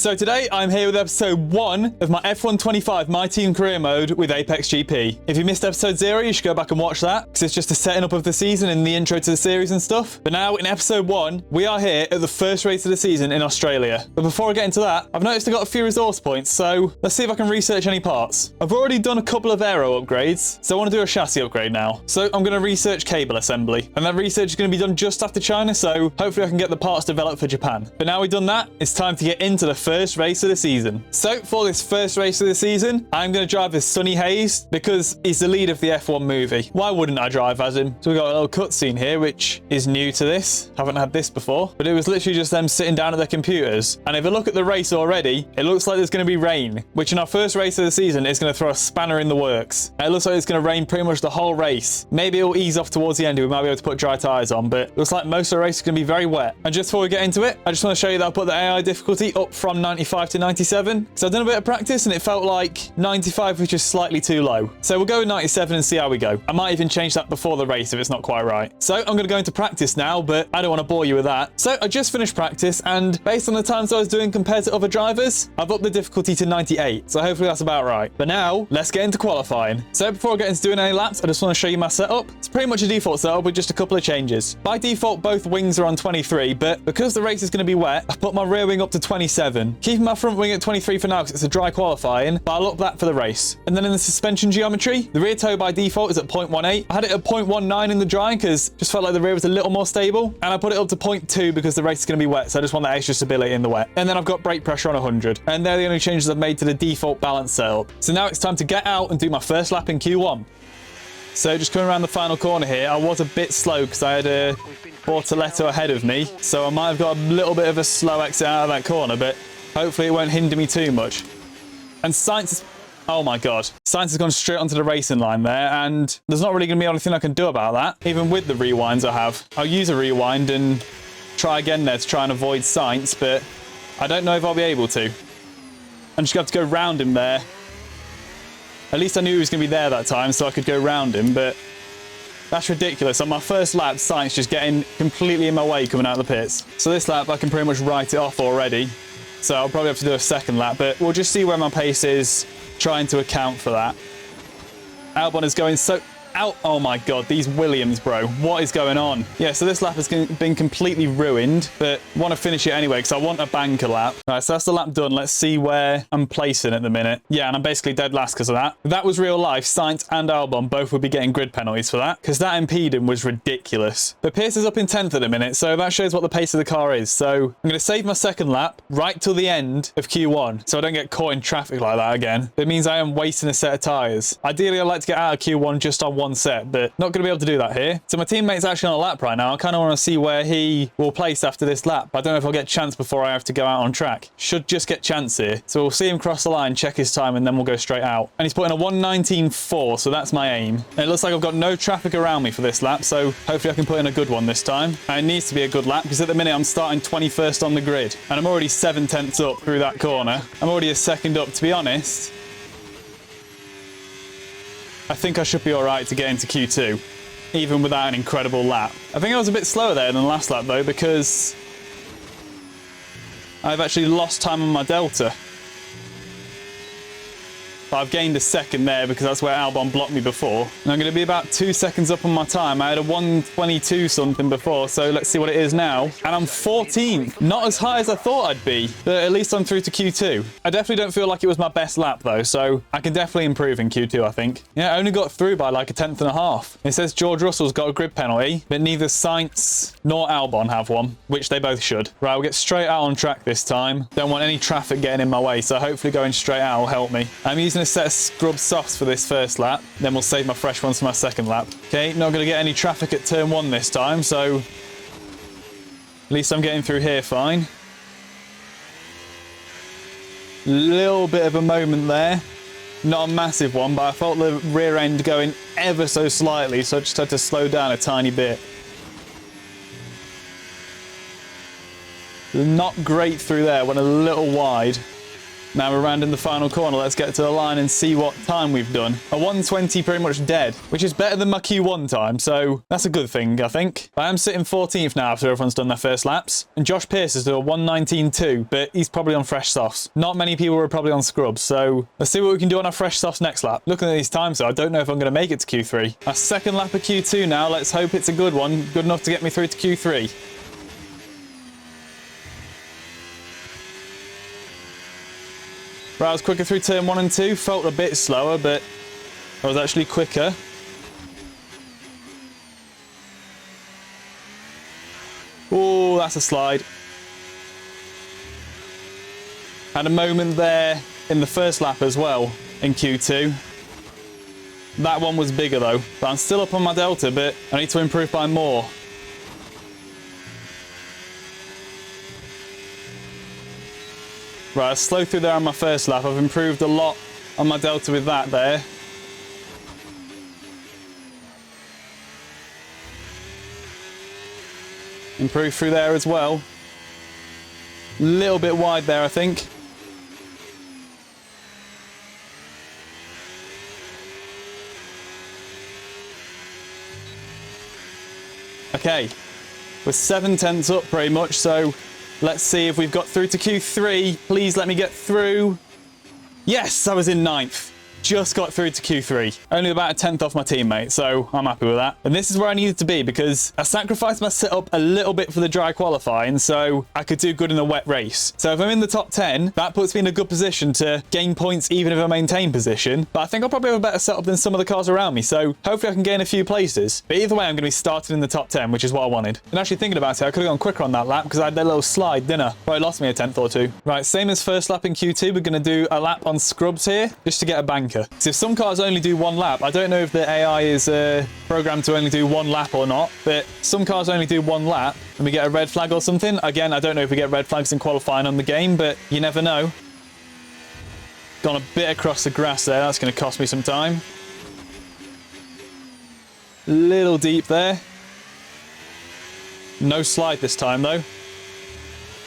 So today I'm here with episode 1 of my F125 My Team Career Mode with Apxgp. If you missed episode 0, you should go back and watch that, because it's just a setting up of the season and the intro to the series and stuff. But now in episode 1, we are here at the first race of the season in Australia. But before I get into that, I've noticed I got a few resource points, so let's see if I can research any parts. I've already done a couple of aero upgrades, so I want to do a chassis upgrade now. So I'm going to research cable assembly, and that research is going to be done just after China, so hopefully I can get the parts developed for Japan. But now we've done that, it's time to get into the first race of the season. So for this first race of the season, I'm going to drive as Sonny Hayes because he's the lead of the F1 movie. Why wouldn't I drive as him? So we've got a little cutscene here, which is new to this. Haven't had this before, but it was literally just them sitting down at their computers. And if I look at the race already, it looks like there's going to be rain, which in our first race of the season is going to throw a spanner in the works. It looks like it's going to rain pretty much the whole race. Maybe it'll ease off towards the end, we might be able to put dry tyres on, but it looks like most of the race is going to be very wet. And just before we get into it, I just want to show you that I put the AI difficulty up from 95 to 97. So I've done a bit of practice and it felt like 95 was just slightly too low. So we'll go with 97 and see how we go. I might even change that before the race if it's not quite right. So I'm going to go into practice now, but I don't want to bore you with that. So I just finished practice, and based on the times I was doing compared to other drivers, I've upped the difficulty to 98. So hopefully that's about right. But now let's get into qualifying. So before I get into doing any laps, I just want to show you my setup. It's pretty much a default setup with just a couple of changes. By default, both wings are on 23, but because the race is going to be wet, I've put my rear wing up to 27. Keeping my front wing at 23 for now because it's a dry qualifying, but I'll up that for the race. And then in the suspension geometry, the rear toe by default is at 0.18. I had it at 0.19 in the dry because just felt like the rear was a little more stable, and I put it up to 0.2 because the race is going to be wet, so I just want that extra stability in the wet. And then I've got brake pressure on 100, and they're the only changes I've made to the default balance setup. So now it's time to get out and do my first lap in Q1. So just coming around the final corner here, I was a bit slow because I had a Bortoletto ahead of me, so I might have got a little bit of a slow exit out of that corner, but hopefully it won't hinder me too much. And Sainz, oh my God. Sainz has gone straight onto the racing line there, and there's not really going to be anything I can do about that, even with the rewinds I have. I'll use a rewind and try again there to try and avoid Sainz, but I don't know if I'll be able to. I'm just going to have to go round him there. At least I knew he was going to be there that time, so I could go round him, but that's ridiculous. On my first lap, Sainz just getting completely in my way coming out of the pits. So this lap, I can pretty much write it off already. So I'll probably have to do a second lap, but we'll just see where my pace is, trying to account for that. Albon is going so out. Oh my God, these Williams, bro. What is going on? Yeah, so this lap has been completely ruined, but want to finish it anyway because I want a banker lap. All right, so that's the lap done. Let's see where I'm placing at the minute. Yeah, and I'm basically dead last because of that. If that was real life, Sainz and Albon both would be getting grid penalties for that because that impeding was ridiculous. But Pierce is up in 10th at the minute, so that shows what the pace of the car is. So I'm going to save my second lap right till the end of Q1 so I don't get caught in traffic like that again. It means I am wasting a set of tyres. Ideally, I'd like to get out of Q1 just on one set, but not going to be able to do that here. So my teammate's actually on a lap right now. I kind of want to see where he will place after this lap. I don't know if I'll get chance before I have to go out on track. Should just get chance here. So we'll see him cross the line, check his time, and then we'll go straight out. And he's putting a 1:19.4, so that's my aim. And it looks like I've got no traffic around me for this lap, so hopefully I can put in a good one this time. And it needs to be a good lap because at the minute I'm starting 21st on the grid, and I'm already 7/10 up through that corner. I'm already a second up, to be honest. I think I should be all right to get into Q2, even without an incredible lap. I think I was a bit slower there than the last lap, though, because I've actually lost time on my Delta. But I've gained a second there because that's where Albon blocked me before. And I'm going to be about 2 seconds up on my time. I had a 1:22 something before, so let's see what it is now. And I'm 14th. Not as high as I thought I'd be, but at least I'm through to Q2. I definitely don't feel like it was my best lap, though, so I can definitely improve in Q2, I think. Yeah, I only got through by like a 10th and a half. It says George Russell's got a grid penalty, but neither Sainz nor Albon have one, which they both should. Right, we'll get straight out on track this time. Don't want any traffic getting in my way, so hopefully going straight out will help me. I'm using a set of scrub softs for this first lap, then we'll save my fresh ones for my second lap. Okay, not going to get any traffic at turn 1 this time, so at least I'm getting through here fine. Little bit of a moment there, not a massive one, but I felt the rear end going ever so slightly, so I just had to slow down a tiny bit. Not great through there, went a little wide. Now we're rounding the final corner. Let's get to the line and see what time we've done. A 1:20 pretty much dead, which is better than my Q1 time, so that's a good thing, I think. I am sitting 14th now after everyone's done their first laps. And Josh Pierce is doing a 1:19.2, but he's probably on fresh softs. Not many people were probably on scrubs, so let's see what we can do on our fresh softs next lap. Looking at these times, though, I don't know if I'm going to make it to Q3. Our second lap of Q2 now. Let's hope it's a good one, good enough to get me through to Q3. Right, I was quicker through turn 1 and 2. Felt a bit slower, but I was actually quicker. Oh, that's a slide. Had a moment there in the first lap as well in Q2. That one was bigger though, but I'm still up on my delta, but I need to improve by more. Right, I slowed through there on my first lap. I've improved a lot on my delta with that there. Improved through there as well. Little bit wide there, I think. Okay, we're 7/10 up pretty much, so let's see if we've got through to Q3. Please let me get through. Yes, I was in 9th. Just got through to Q3. Only about a 10th off my teammate, so I'm happy with that. And this is where I needed to be because I sacrificed my setup a little bit for the dry qualifying so I could do good in a wet race. So if I'm in the top 10, that puts me in a good position to gain points even if I maintain position. But I think I'll probably have a better setup than some of the cars around me, so hopefully I can gain a few places. But either way, I'm going to be starting in the top 10, which is what I wanted. And actually thinking about it, I could have gone quicker on that lap because I had that little slide, didn't I? Well, it lost me a 10th or 2. Right, same as first lap in Q2, we're going to do a lap on scrubs here just to get a banker. So if some cars only do 1 lap, I don't know if the AI is programmed to only do 1 lap or not, but some cars only do 1 lap and we get a red flag or something. Again, I don't know if we get red flags in qualifying on the game, but you never know. Gone a bit across the grass there. That's going to cost me some time. Little deep there. No slide this time though.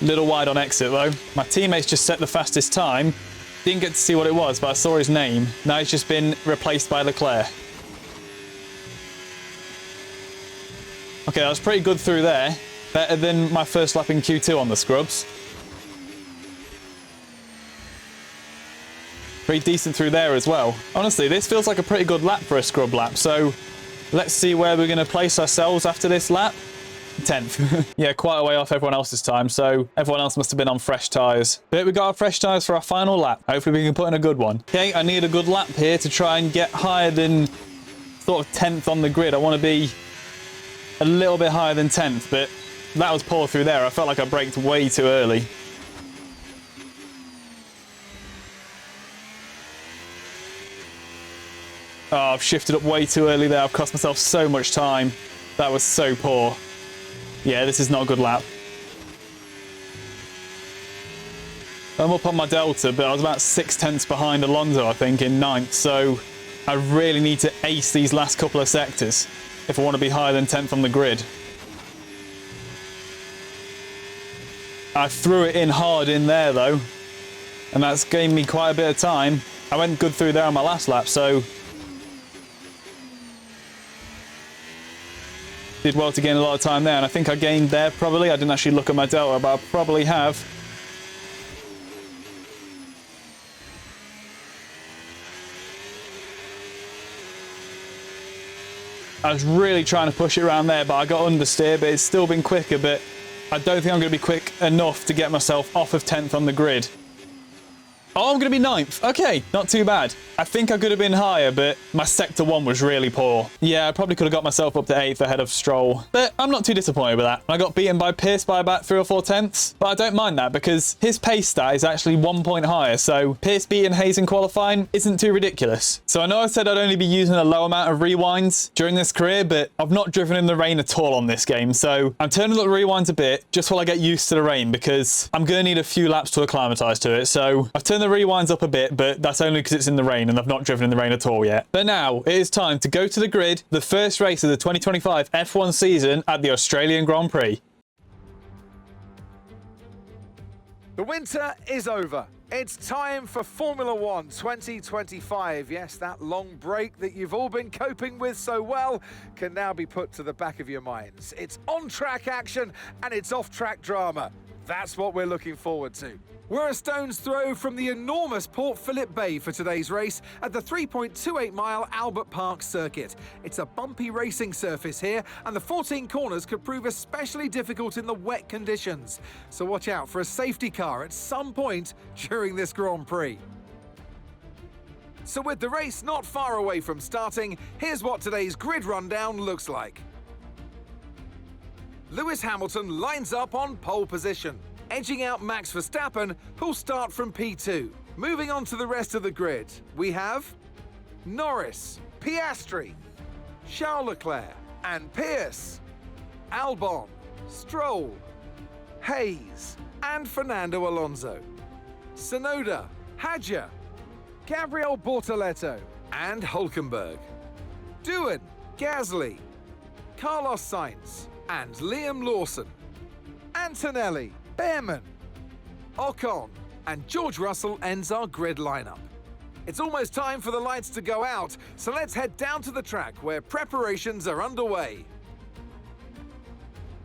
Little wide on exit though. My teammates just set the fastest time. Didn't get to see what it was, but I saw his name. Now he's just been replaced by Leclerc. Okay, that was pretty good through there. Better than my first lap in Q2 on the scrubs. Pretty decent through there as well. Honestly, this feels like a pretty good lap for a scrub lap, so let's see where we're going to place ourselves after this lap. 10th. Yeah, quite a way off everyone else's time, so everyone else must have been on fresh tyres. But we got our fresh tyres for our final lap. Hopefully we can put in a good one. Okay, I need a good lap here to try and get higher than sort of 10th on the grid. I want to be a little bit higher than 10th, but that was poor through there. I felt like I braked way too early. Oh, I've shifted up way too early there. I've cost myself so much time. That was so poor. Yeah, this is not a good lap. I'm up on my delta, but I was about 6 tenths behind Alonso, I think, in 9th. So I really need to ace these last couple of sectors if I want to be higher than 10th on the grid. I threw it in hard in there, though. And that's gained me quite a bit of time. I went good through there on my last lap, so did well to gain a lot of time there, and I think I gained there probably. I didn't actually look at my delta, but I probably have. I was really trying to push it around there, but I got understeer, but it's still been quicker, but I don't think I'm going to be quick enough to get myself off of 10th on the grid. Oh, I'm going to be 9th. Okay, not too bad. I think I could have been higher, but my sector 1 was really poor. Yeah, I probably could have got myself up to 8th ahead of Stroll, but I'm not too disappointed with that. I got beaten by Pierce by about 3 or 4 tenths, but I don't mind that because his pace stat is actually 1 point higher, so Pierce beating Hayes in qualifying isn't too ridiculous. So I know I said I'd only be using a low amount of rewinds during this career, but I've not driven in the rain at all on this game, so I'm turning up the rewinds a bit just while I get used to the rain because I'm going to need a few laps to acclimatise to it. So I've turned the rewinds up a bit, but that's only because it's in the rain and I've not driven in the rain at all yet. But now it is time to go to the grid, the first race of the 2025 F1 season at the Australian Grand Prix. The winter is over. It's time for Formula One 2025. Yes, that long break that you've all been coping with so well can now be put to the back of your minds. It's on-track action and it's off-track drama. That's what we're looking forward to. We're a stone's throw from the enormous Port Phillip Bay for today's race at the 3.28-mile Albert Park circuit. It's a bumpy racing surface here, and the 14 corners could prove especially difficult in the wet conditions. So watch out for a safety car at some point during this Grand Prix. So with the race not far away from starting, here's what today's grid rundown looks like. Lewis Hamilton lines up on pole position, edging out Max Verstappen, who'll start from P2. Moving on to the rest of the grid, we have Norris, Piastri, Charles Leclerc and Pierce, Albon, Stroll, Hayes and Fernando Alonso, Tsunoda, Hadjar, Gabriel Bortoleto and Hülkenberg, Doohan, Gasly, Carlos Sainz and Liam Lawson, Antonelli, Behrman, Ocon and George Russell ends our grid lineup. It's almost time for the lights to go out, so let's head down to the track where preparations are underway.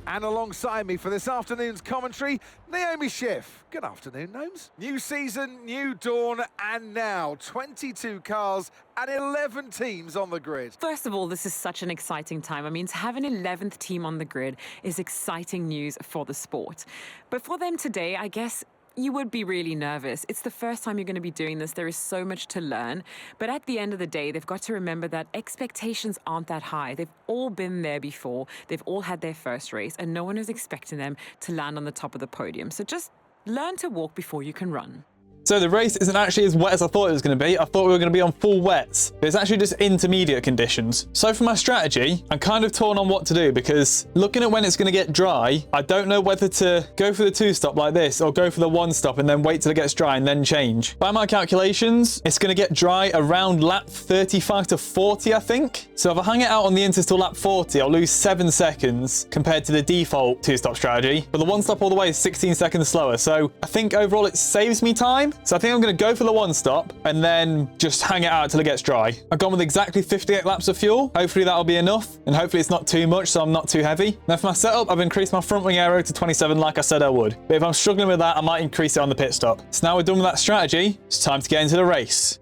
And alongside me for this afternoon's commentary, Naomi Schiff. Good afternoon, Gnomes. New season, new dawn, and now 22 cars and 11 teams on the grid. First of all, this is such an exciting time. I mean, to have an 11th team on the grid is exciting news for the sport. But for them today, I guess you would be really nervous. It's the first time you're going to be doing this. There is so much to learn. But at the end of the day, they've got to remember that expectations aren't that high. They've all been there before. They've all had their first race, and no one is expecting them to land on the top of the podium. So just learn to walk before you can run. So the race isn't actually as wet as I thought it was going to be. I thought we were going to be on full wets, but it's actually just intermediate conditions. So for my strategy, I'm kind of torn on what to do because looking at when it's going to get dry, I don't know whether to go for the 2-stop like this or go for the 1-stop and then wait till it gets dry and then change. By my calculations, it's going to get dry around lap 35 to 40, I think. So if I hang it out on the inters till lap 40, I'll lose 7 seconds compared to the default 2-stop strategy. But the 1-stop all the way is 16 seconds slower. So I think overall it saves me time. So I think I'm going to go for the 1-stop and then just hang it out till it gets dry. I've gone with exactly 58 laps of fuel. Hopefully that'll be enough, and hopefully it's not too much so I'm not too heavy. Now for my setup, I've increased my front wing aero to 27 like I said I would. But if I'm struggling with that, I might increase it on the pit stop. So now we're done with that strategy, it's time to get into the race.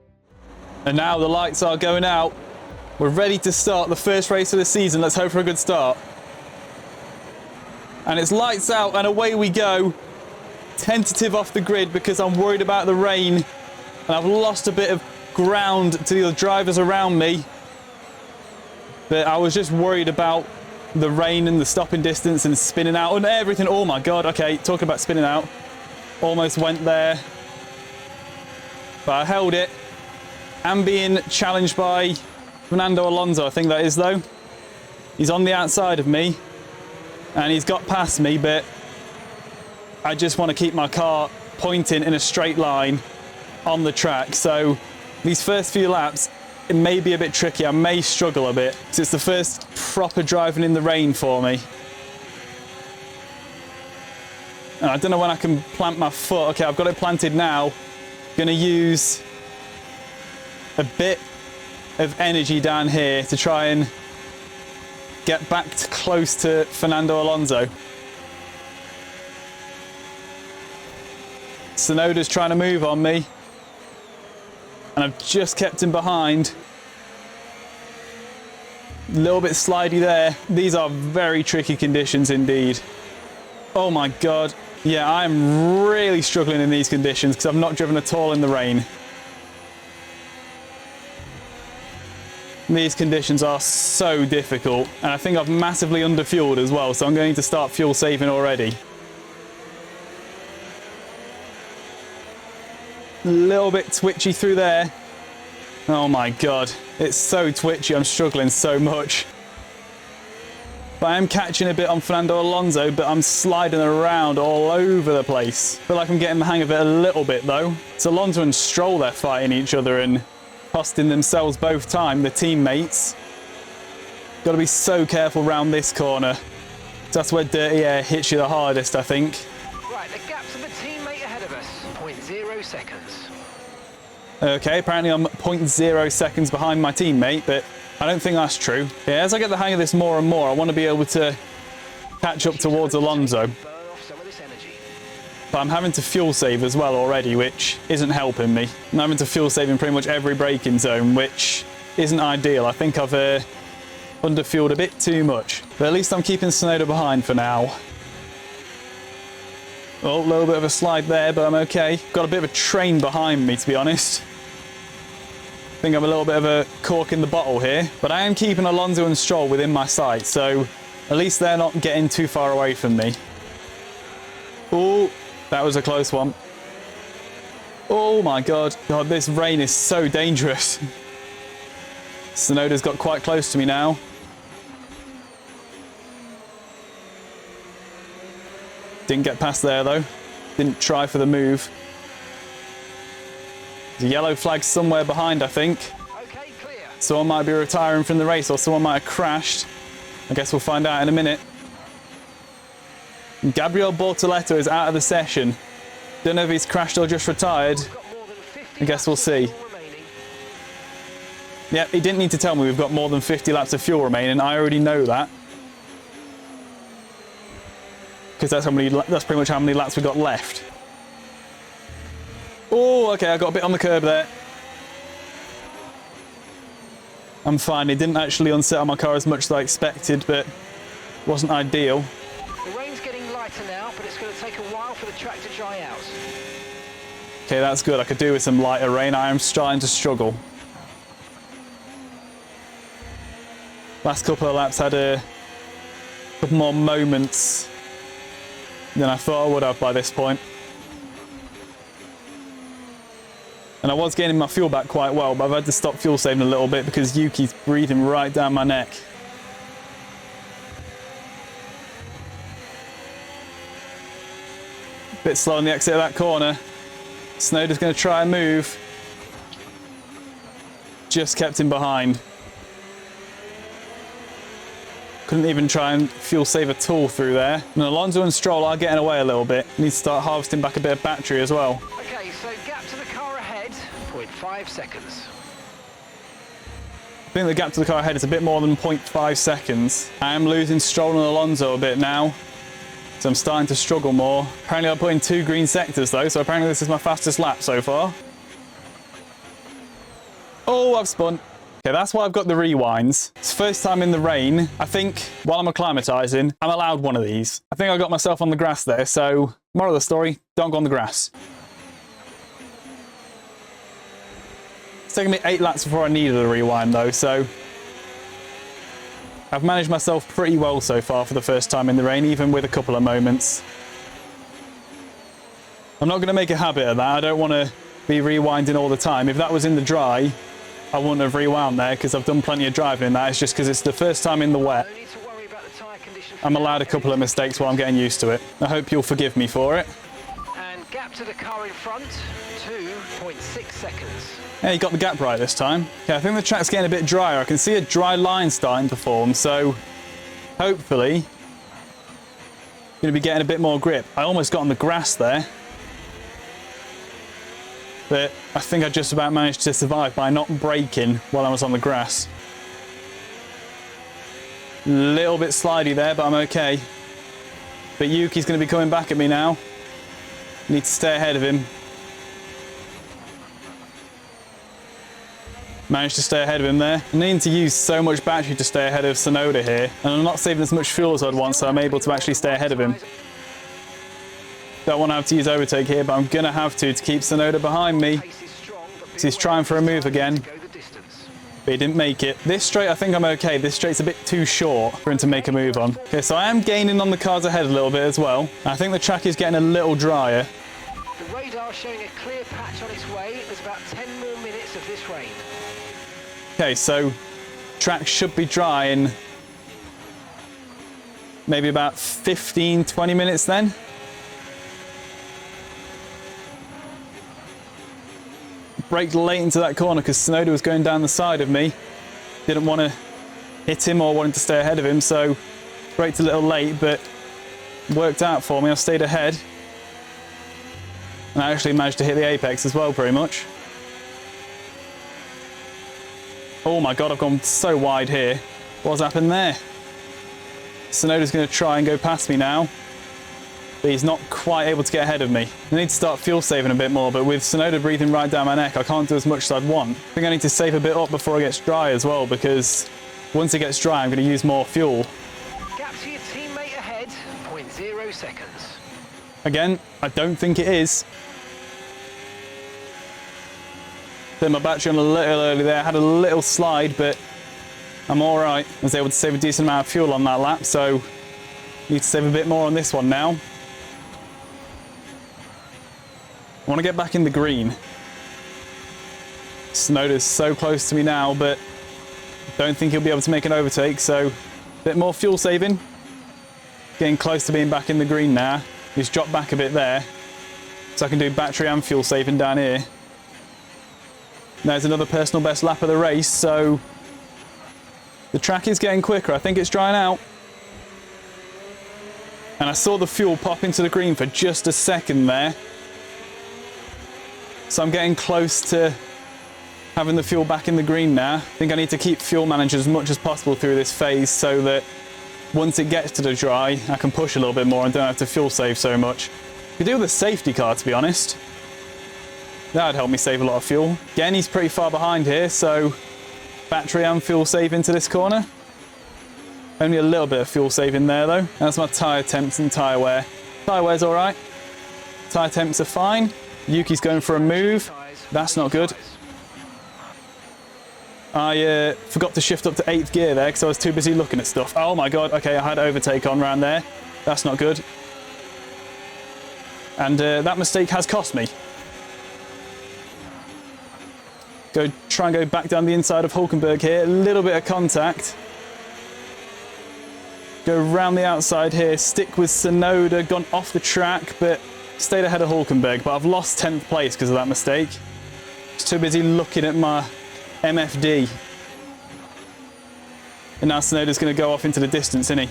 And now the lights are going out. We're ready to start the first race of the season. Let's hope for a good start. And it's lights out and away we go. Tentative off the grid because I'm worried about the rain and I've lost a bit of ground to the other drivers around me, but I was just worried about the rain and the stopping distance and spinning out and everything. Oh my god, okay, talking about spinning out, almost went there, but I held it. I'm being challenged by Fernando Alonso, I think that is though. He's on the outside of me and he's got past me, but I just want to keep my car pointing in a straight line on the track. So these first few laps, it may be a bit tricky. I may struggle a bit because it's the first proper driving in the rain for me. And I don't know when I can plant my foot. Okay, I've got it planted now. Going to use a bit of energy down here to try and get back close to Fernando Alonso. Tsunoda's trying to move on me and I've just kept him behind. A little bit slidey there. These are very tricky conditions indeed. Oh my god. Yeah, I'm really struggling in these conditions because I've not driven at all in the rain. These conditions are so difficult and I think I've massively underfueled as well, so I'm going to start fuel saving already. A little bit twitchy through there. Oh my god, it's so twitchy, I'm struggling so much. But I am catching a bit on Fernando Alonso, but I'm sliding around all over the place. Feel like I'm getting the hang of it a little bit though. It's Alonso and Stroll, they're fighting each other and costing themselves both time, the teammates. Got to be so careful round this corner. That's where dirty air hits you the hardest, I think. Right, the gap to the teammate ahead of us, 0.0 seconds. Okay, apparently I'm 0.0 seconds behind my teammate, but I don't think that's true. Yeah, as I get the hang of this more and more, I want to be able to catch up towards Alonso. Burn off some of this energy. But I'm having to fuel save as well already, which isn't helping me. I'm having to fuel save in pretty much every braking zone, which isn't ideal. I think I've underfueled a bit too much. But at least I'm keeping Tsunoda behind for now. Oh, a little bit of a slide there, but I'm okay. Got a bit of a train behind me, to be honest. I think I'm a little bit of a cork in the bottle here. But I am keeping Alonso and Stroll within my sight, so at least they're not getting too far away from me. Oh, that was a close one. Oh my God. God, this rain is so dangerous. Tsunoda's got quite close to me now. Didn't get past there though. Didn't try for the move. The yellow flag somewhere behind, I think. Okay, clear. Someone might be retiring from the race or someone might have crashed. I guess we'll find out in a minute. Gabriel Bortoletto is out of the session. Don't know if he's crashed or just retired. Got more than 50 I guess we'll laps of see. fuel remaining. Yeah, he didn't need to tell me we've got more than 50 laps of fuel remaining. I already know that. Because that's pretty much how many laps we've got left. Oh, okay, I got a bit on the curb there. I'm fine. It didn't actually unsettle my car as much as I expected, but it wasn't ideal. The rain's getting lighter now, but it's going to take a while for the track to dry out. Okay, that's good. I could do with some lighter rain. I am starting to struggle. Last couple of laps had a couple more moments than I thought I would have by this point. And I was getting my fuel back quite well, but I've had to stop fuel saving a little bit because Yuki's breathing right down my neck. Bit slow on the exit of that corner. Tsunoda's going to try and move. Just kept him behind. Couldn't even try and fuel save at all through there. And Alonso and Stroll are getting away a little bit. Need to start harvesting back a bit of battery as well. Okay, so gap to the car ahead, 0.5 seconds. I think the gap to the car ahead is a bit more than 0.5 seconds. I am losing Stroll and Alonso a bit now, so I'm starting to struggle more. Apparently I put in 2 green sectors though, so apparently this is my fastest lap so far. Oh, I've spun. Okay, that's why I've got the rewinds. It's the first time in the rain. I think while I'm acclimatizing, I'm allowed one of these. I think I got myself on the grass there, so moral of the story, don't go on the grass. It's taken me 8 laps before I needed a rewind though, so I've managed myself pretty well so far for the first time in the rain, even with a couple of moments. I'm not going to make a habit of that. I don't want to be rewinding all the time. If that was in the dry, I wouldn't have rewound there because I've done plenty of driving in that. It's just because it's the first time in the wet. No need to worry about the tyre condition. I'm allowed a couple of mistakes while I'm getting used to it. I hope you'll forgive me for it. And gap to the car in front, 2.6 seconds. Yeah, you got the gap right this time. Okay, I think the track's getting a bit drier. I can see a dry line starting to form, so hopefully I'm going to be getting a bit more grip. I almost got on the grass there, but I think I just about managed to survive by not braking while I was on the grass. Little bit slidey there, but I'm okay. But Yuki's going to be coming back at me now. Need to stay ahead of him. Managed to stay ahead of him there. I'm needing to use so much battery to stay ahead of Tsunoda here, and I'm not saving as much fuel as I'd want, so I'm able to actually stay ahead of him. Don't want to have to use overtake here, but I'm going to have to keep Tsunoda behind me. So he's trying for a move again, but he didn't make it. This straight, I think I'm okay. This straight's a bit too short for him to make a move on. Okay, so I am gaining on the cars ahead a little bit as well. I think the track is getting a little drier. The radar showing a clear patch on its way. There's about 10 more minutes of this rain. Okay, so track should be dry in maybe about 15, 20 minutes then. Braked late into that corner because Tsunoda was going down the side of me. Didn't want to hit him or wanted to stay ahead of him, so braked a little late, but worked out for me. I stayed ahead. And I actually managed to hit the apex as well, pretty much. Oh my god, I've gone so wide here. What's happened there? Sonoda's going to try and go past me now. But he's not quite able to get ahead of me. I need to start fuel saving a bit more, but with Sonoda breathing right down my neck, I can't do as much as I'd want. I think I need to save a bit up before it gets dry as well, because once it gets dry, I'm going to use more fuel. Gap to your teammate ahead, 0.0 seconds. Again, I don't think it is. Set my battery on a little early there, had a little slide, but I'm all right. I was able to save a decent amount of fuel on that lap, so need to save a bit more on this one now. I want to get back in the green. Sonoda's so close to me now, but don't think he'll be able to make an overtake, so a bit more fuel saving. Getting close to being back in the green now. He's dropped back a bit there, so I can do battery and fuel saving down here. There's another personal best lap of the race, so the track is getting quicker. I think it's drying out. And I saw the fuel pop into the green for just a second there. So I'm getting close to having the fuel back in the green now. I think I need to keep fuel managed as much as possible through this phase so that once it gets to the dry, I can push a little bit more and don't have to fuel save so much. Could do with a safety car, to be honest. That would help me save a lot of fuel. Again, he's pretty far behind here, so battery and fuel save into this corner. Only a little bit of fuel saving there though. That's my tyre temps and tyre wear. Tyre wear's all right. Tyre temps are fine. Yuki's going for a move. That's not good. I forgot to shift up to 8th gear there because I was too busy looking at stuff. Oh my god, okay, I had overtake on around there. That's not good. And that mistake has cost me. Try and go back down the inside of Hulkenberg here. A little bit of contact. Go round the outside here. Stick with Sonoda. Gone off the track, but stayed ahead of Hulkenberg. But I've lost 10th place because of that mistake. Just too busy looking at my MFD. And now Sonoda's going to go off into the distance, isn't he?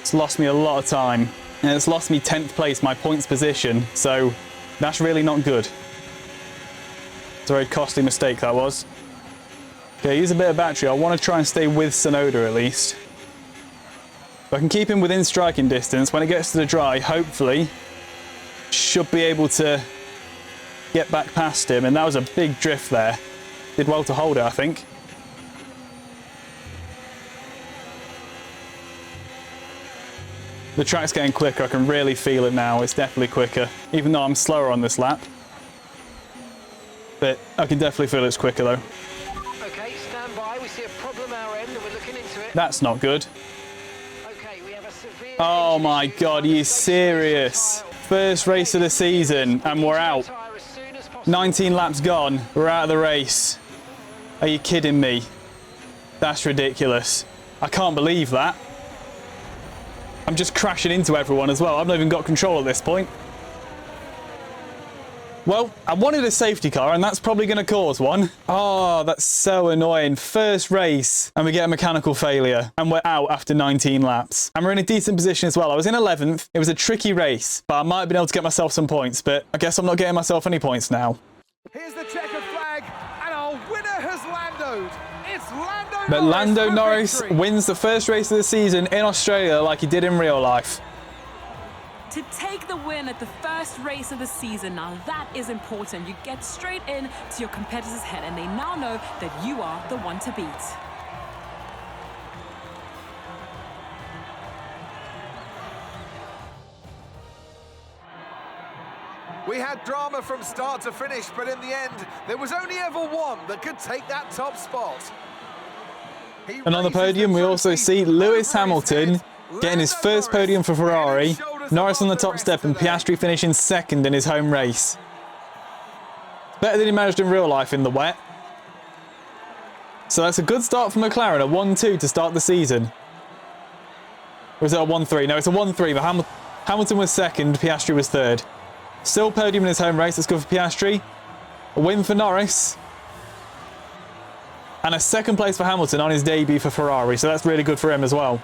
It's lost me a lot of time. And it's lost me 10th place, my points position. So that's really not good. It's a very costly mistake, that was. Okay, use a bit of battery. I want to try and stay with Sonoda at least. If I can keep him within striking distance, when it gets to the dry, hopefully, should be able to get back past him. And that was a big drift there. Did well to hold it, I think. The track's getting quicker. I can really feel it now. It's definitely quicker, even though I'm slower on this lap. But I can definitely feel it's quicker though. Okay, stand by. We see a problem our end and we're looking into it. That's not good. Okay, we have a severe Oh my god, are you serious? First race of the season and we're out. 19 laps gone. We're out of the race. Are you kidding me? That's ridiculous. I can't believe that. I'm just crashing into everyone as well. I've not even got control at this point. Well, I wanted a safety car, and that's probably going to cause one. Oh, that's so annoying. First race, and we get a mechanical failure, and we're out after 19 laps. And we're in a decent position as well. I was in 11th. It was a tricky race, but I might have been able to get myself some points, but I guess I'm not getting myself any points now. Here's the checker flag, and our winner has Landoed. It's Lando But Norris Lando for Norris victory. wins the first race of the season in Australia like he did in real life. To take the win at the first race of the season, now that is important. You get straight in to your competitor's head and they now know that you are the one to beat. We had drama from start to finish, but in the end, there was only ever one that could take that top spot. And on the podium, we also see Lewis Hamilton getting his first podium for Ferrari, Norris on the top step, and Piastri finishing second in his home race. Better than he managed in real life in the wet. So that's a good start for McLaren, a 1-2 to start the season. Or is it a 1-3? No, it's a 1-3, but Hamilton was second, Piastri was third. Still podium in his home race, that's good for Piastri. A win for Norris. And a second place for Hamilton on his debut for Ferrari, so that's really good for him as well.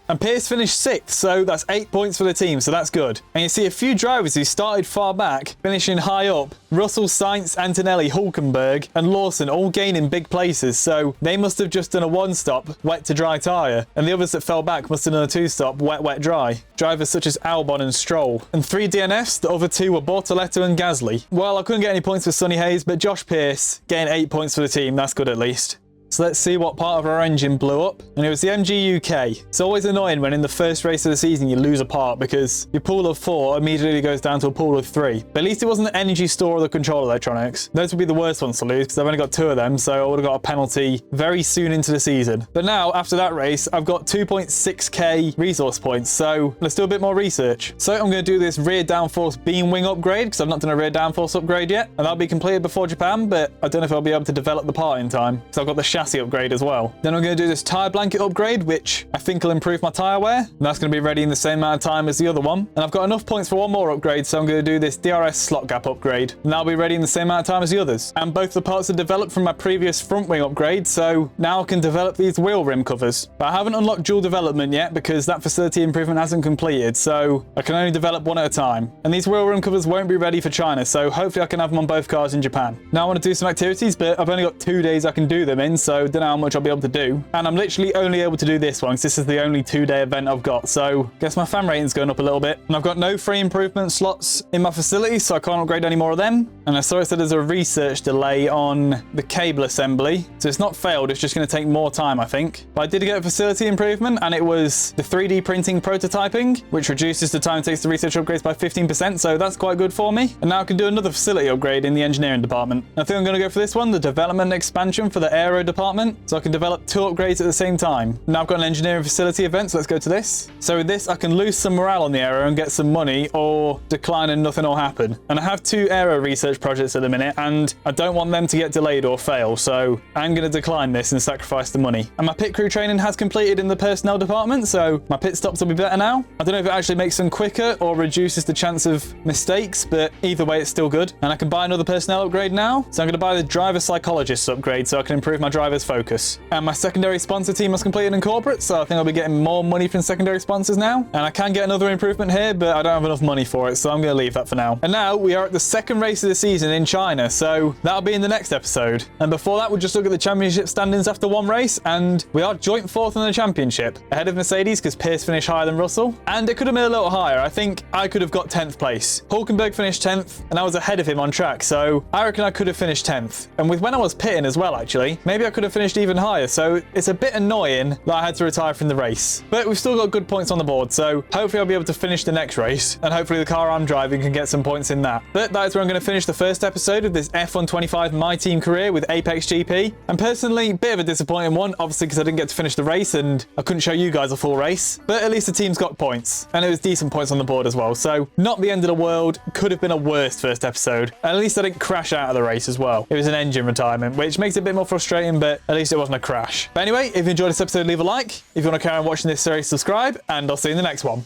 And Pierce finished 6th, so that's 8 points for the team, so that's good. And you see a few drivers who started far back, finishing high up. Russell, Sainz, Antonelli, Hulkenberg, and Lawson all gaining big places, so they must have just done a 1-stop, wet to dry tyre. And the others that fell back must have done a 2-stop, wet, wet, dry. Drivers such as Albon and Stroll. And 3 DNFs, the other 2 were Bortoletto and Gasly. Well, I couldn't get any points for Sonny Hayes, but Josh Pierce getting 8 points for the team, that's good at least. So let's see what part of our engine blew up. And it was the MG UK. It's always annoying when in the first race of the season you lose a part because your pool of 4 immediately goes down to a pool of 3. But at least it wasn't the energy store or the control electronics. Those would be the worst ones to lose because I've only got 2 of them, so I would have got a penalty very soon into the season. But now, after that race, I've got 2.6k resource points, so let's do a bit more research. So I'm going to do this rear downforce beam wing upgrade because I've not done a rear downforce upgrade yet, and that'll be completed before Japan, but I don't know if I'll be able to develop the part in time because I've got the chassis upgrade as well. Then I'm going to do this tyre blanket upgrade, which I think will improve my tyre wear, and that's going to be ready in the same amount of time as the other one. And I've got enough points for one more upgrade, so I'm going to do this DRS slot gap upgrade, and that'll be ready in the same amount of time as the others. And both the parts are developed from my previous front wing upgrade, so now I can develop these wheel rim covers. But I haven't unlocked dual development yet because that facility improvement hasn't completed, so I can only develop one at a time. And these wheel rim covers won't be ready for China, so hopefully I can have them on both cars in Japan. Now I want to do some activities, but I've only got 2 days I can do them in, so don't know how much I'll be able to do. And I'm literally only able to do this one because this is the only 2-day event I've got, so I guess my fan rating's going up a little bit. And I've got no free improvement slots in my facility, so I can't upgrade any more of them. And I saw it said there's a research delay on the cable assembly, so it's not failed, it's just going to take more time, I think. But I did get a facility improvement, and it was the 3D printing prototyping, which reduces the time it takes to research upgrades by 15%, so that's quite good for me. And now I can do another facility upgrade in the engineering department. And I think I'm going to go for this one, the development expansion for the aero department, so I can develop 2 upgrades at the same time. Now I've got an engineering facility event, so let's go to this. So with this, I can lose some morale on the aero and get some money, or decline and nothing will happen. And I have 2 aero research projects at the minute, and I don't want them to get delayed or fail, so I'm going to decline this and sacrifice the money. And my pit crew training has completed in the personnel department, so my pit stops will be better now. I don't know if it actually makes them quicker or reduces the chance of mistakes, but either way it's still good. And I can buy another personnel upgrade now, so I'm going to buy the driver psychologist upgrade so I can improve my driver's focus. And my secondary sponsor team has completed in corporate, so I think I'll be getting more money from secondary sponsors now. And I can get another improvement here, but I don't have enough money for it, so I'm going to leave that for now. And now we are at the second race of the season in China, so that'll be in the next episode. And before that, we'll just look at the championship standings after one race, and we are joint 4th in the championship, ahead of Mercedes because Pierce finished higher than Russell. And it could have been a little higher. I think I could have got 10th place. Hulkenberg finished 10th, and I was ahead of him on track, so I reckon I could have finished 10th. And with when I was pitting as well, actually, maybe I could have finished even higher, so it's a bit annoying that I had to retire from the race. But we've still got good points on the board, so hopefully I'll be able to finish the next race, and hopefully the car I'm driving can get some points in that. But that is where I'm going to finish the first episode of this F125 My Team career with Apxgp. And personally, bit of a disappointing one, obviously because I didn't get to finish the race and I couldn't show you guys a full race. But at least the team's got points, and it was decent points on the board as well, so not the end of the world. Could have been a worse first episode. And at least I didn't crash out of the race as well. It was an engine retirement, which makes it a bit more frustrating, but at least it wasn't a crash. But anyway, if you enjoyed this episode, leave a like. If you want to carry on watching this series, subscribe, and I'll see you in the next one.